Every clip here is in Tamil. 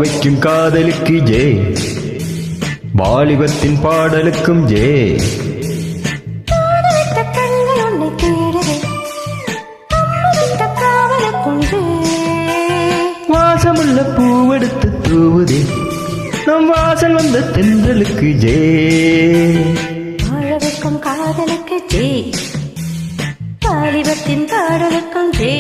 வைக்கும் காதலுக்கு ஜே, வாலிபத்தின் பாடலுக்கும் ஜே. வாசமுள்ள பூவெடுத்து தூவுதே, நம் வாசல் வந்த தென்றலுக்கு ஜே. வாழ வைக்கும் காதலுக்கு ஜே, வாலிபத்தின் பாடலுக்கும் ஜே.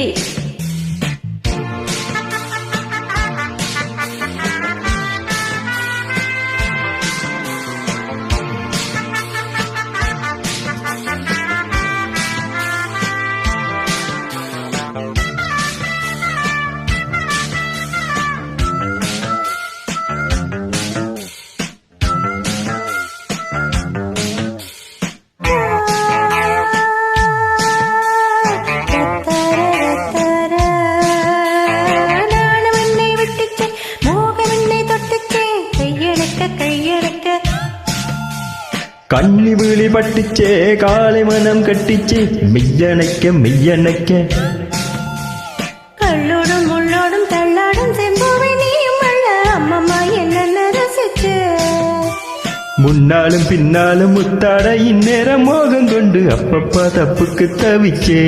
கண்ணி விழி பட்டுச்சே, காலை மனம் கட்டிச்சே, மெய்யணைக்க மெய்யணைக்க. கள்ளோடும் முள்ளோடும் தள்ளாடும் செம்போவை நீயும் அல்ல, அம்மம்மா என்ன ரசிச்சு. முன்னாலும் பின்னாலும் முத்தாட இந்நேரம் மோகம் கொண்டு அப்பப்பா தப்புக்கு தவிச்சே.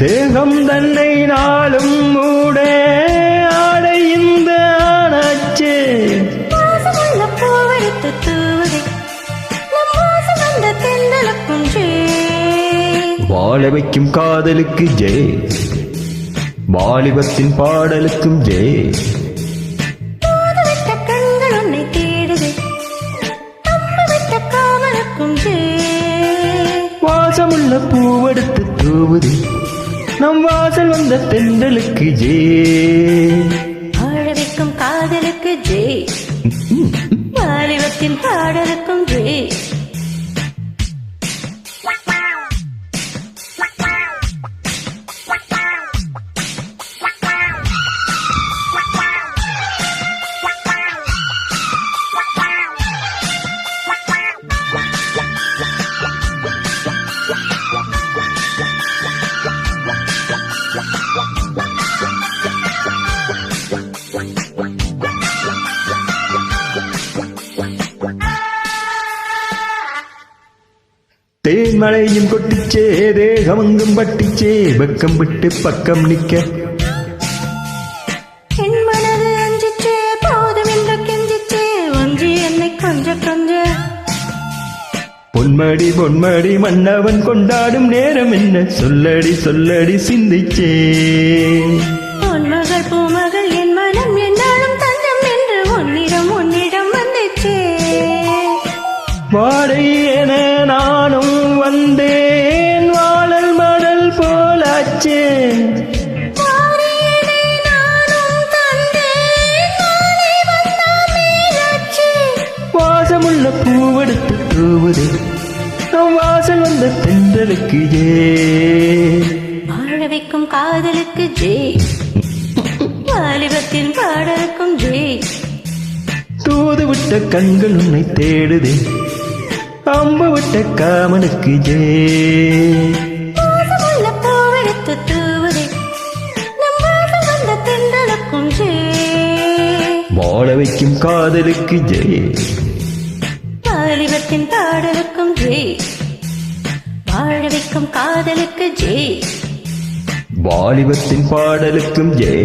தேகம் தன்னை நாளும் மூட ஆடை இந்த ஆனாச்சே. பூவெடுத்து தூவுதே, நம் வாசம் வந்த தென்றலுக்கும் ஜே. வாழ வைக்கும் காதலுக்கு ஜே, வாலிபத்தின் பாடலுக்கும் ஜே. தூதுவிட்ட கண்கள் உன்னை தேடுதே, அம்புவிட்ட காவலுக்கும் ஜே. வாசமுள்ள பூவெடுத்து தூவுதே, நம் வாசல் வந்த தென்றலுக்கு ஜே. வாழ வைக்கும் காதலுக்கு ஜே, வாலிபத்தின் பாடலுக்கும் ஜே. தேன்மழையும் கொட்டிச்சே, தேகமங்கும் பட்டிச்சே, பக்கம் விட்டு பக்கம் நிக்க. என் மனது அஞ்சிச்சே, போதும் என்று கெஞ்சிச்சே, ஒன்றி என்னை கொஞ்ச கொஞ்ச. பொன்மடி பொன்மடி மன்னவன் கொண்டாடும் நேரம் என்ன, சொல்லடி சொல்லடி சிந்திச்சே. பொன்மகள் பூமகள் என் மனம் என்னாலும் தஞ்சம் என்று உன்னிடம் வந்துச்சே. வாடை என நானும் வந்தேன், வாழல் மடல் போலாச்சே. வாசமுள்ள பூவெடுத்து தூவுதே, நம் வாசல் வந்த தென்றலுக்கு ஜே. வாழ வைக்கும் காதலுக்கு ஜே, வாலிபத்தின் பாடலுக்கும் ஜே. தூது விட்ட கண்கள் உன்னை தேடுதே, அம்பு விட்ட காமனுக்கு ஜே. வாசமுள்ள பூவெடுத்து தூவுதே, நம் வாசல் வந்த தென்றலுக்கும் ஜே. வாழ வைக்கும் காதலுக்கு ஜே, வாலிபத்தின் பாடலுக்கும் ஜே. வாழ வைக்கும் காதலுக்கு ஜே, வாலிபத்தின் பாடலுக்கும் ஜே.